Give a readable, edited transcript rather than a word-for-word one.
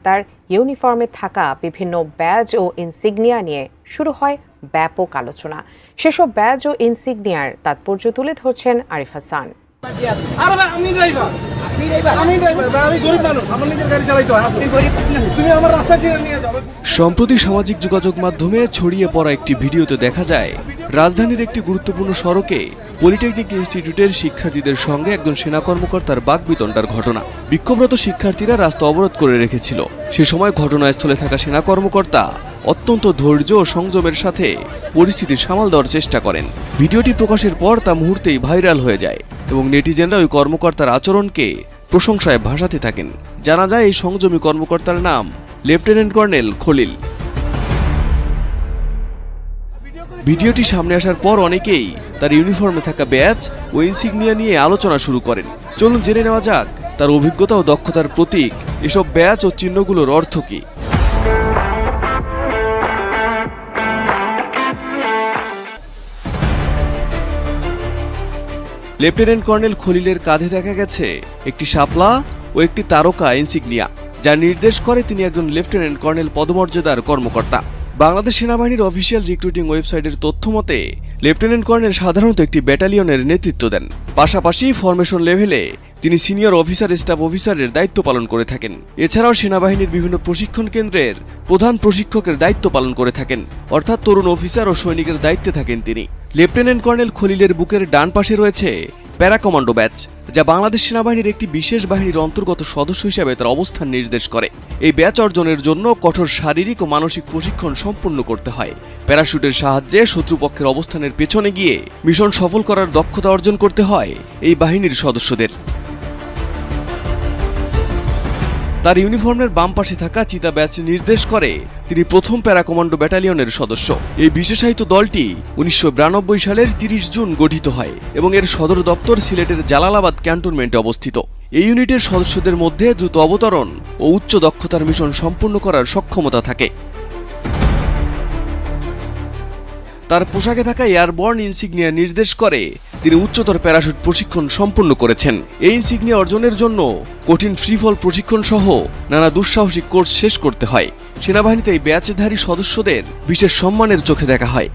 তার ইউনিফর্মে থাকা বিভিন্ন ব্যাজ ও ইনসিগনিয়া নিয়ে শুরু হয় ব্যাপক আলোচনা। সেসব ব্যাজ ও ইনসিগনিয়ার তাৎপর্য তুলে ধরছেন আরিফ হাসান। সম্প্রতি সামাজিক যোগাযোগ মাধ্যমে ছড়িয়ে পড়া একটি ভিডিওতে দেখা যায় রাজধানীর একটি গুরুত্বপূর্ণ সড়কে পলিটেকনিক ইনস্টিটিউটের শিক্ষার্থীদের সঙ্গে একজন সেনা কর্মকর্তার বাকবিতণ্ডার ঘটনা। বিক্ষোভরত শিক্ষার্থীরা রাস্তা অবরোধ করে রেখেছিল। সে সময় ঘটনাস্থলে থাকা সেনা কর্মকর্তা অত্যন্ত ধৈর্য ও সংযমের সাথে পরিস্থিতি সামাল দেওয়ার চেষ্টা করেন। ভিডিওটি প্রকাশের পর তা মুহূর্তেই ভাইরাল হয়ে যায় এবং নেটিজেনরা ওই কর্মকর্তার আচরণকে প্রশংসায় ভাসাতে থাকেন। জানা যায় এই সংযমী কর্মকর্তার নাম লেফটেন্যান্ট কর্নেল খলিল। ভিডিওটি সামনে আসার পর অনেকেই তার ইউনিফর্মে থাকা ব্যাজ ও ইনসিগনিয়া নিয়ে আলোচনা শুরু করেন। চলুন জেনে নেওয়া যাক তার অভিজ্ঞতা ও দক্ষতার প্রতীক এসব ব্যাজ ও চিহ্নগুলোর অর্থ কী। লেফটেন্যান্ট কর্নেল খলিলের কাঁধে দেখা গেছে একটি শাপলা ও একটি তারকা ইনসিগনিয়া, যা নির্দেশ করে তিনি একজন লেফটেন্যান্ট কর্নেল পদমর্যাদার কর্মকর্তা। বাংলাদেশ সেনাবাহিনীর অফিসিয়াল রিক্রুটিং ওয়েবসাইটের তথ্য মতে লেফটেন্যান্ট কর্নেল সাধারণত একটি ব্যাটালিয়নের নেতৃত্ব দেন। পাশাপাশি ফরমেশন লেভেলে তিনি সিনিয়র অফিসার স্টাফ অফিসারের দায়িত্ব পালন করে থাকেন। এছাড়াও সেনাবাহিনীর বিভিন্ন প্রশিক্ষণ কেন্দ্রের প্রধান প্রশিক্ষকের দায়িত্ব পালন করে থাকেন, অর্থাৎ তরুণ অফিসার ও সৈনিকের দায়িত্বে থাকেন তিনি। লেফটেন্যান্ট কর্নেল খলিলের বুকের ডান পাশে রয়েছে প্যারা কমান্ডো ব্যাচ, যা বাংলাদেশ সেনাবাহিনীর একটি বিশেষ বাহিনীর অন্তর্গত সদস্য হিসেবে তার অবস্থান নির্দেশ করে। এই ব্যাচ অর্জনের জন্য কঠোর শারীরিক ও মানসিক প্রশিক্ষণ সম্পূর্ণ করতে হয়। প্যারাশুটের সাহায্যে শত্রুপক্ষের অবস্থানের পেছনে গিয়ে মিশন সফল করার দক্ষতা অর্জন করতে হয় এই বাহিনীর সদস্যদের। তার ইউনিফর্মের বাম পাশে থাকা চিতা ব্যাচ নির্দেশ করে তিনি প্রথম প্যারা কমান্ডো ব্যাটালিয়নের সদস্য। এই বিশেষায়িত দলটি 1992 সালের 30 জুন গঠিত হয় এবং এর সদর দপ্তর সিলেটের জালালাবাদ ক্যান্টনমেন্টে অবস্থিত। এই ইউনিটের সদস্যদের মধ্যে দ্রুত অবতরণ ও উচ্চ দক্ষতার মিশন সম্পূর্ণ করার সক্ষমতা থাকে। তার পোশাকে থাকা এয়ারবর্ন ইনসিগনিয়া নির্দেশ করে তিনি উচ্চতর প্যারাশুট প্রশিক্ষণ সম্পন্ন করেছেন। এই ইনসিগনিয়া অর্জনের জন্য কঠিন ফ্রিফল প্রশিক্ষণ সহ নানা দুঃসাহসিক কোর্স শেষ করতে হয়। সেনাবাহিনীতে এই ব্যাচধারী সদস্যদের বিশেষ সম্মানের চোখে দেখা হয়।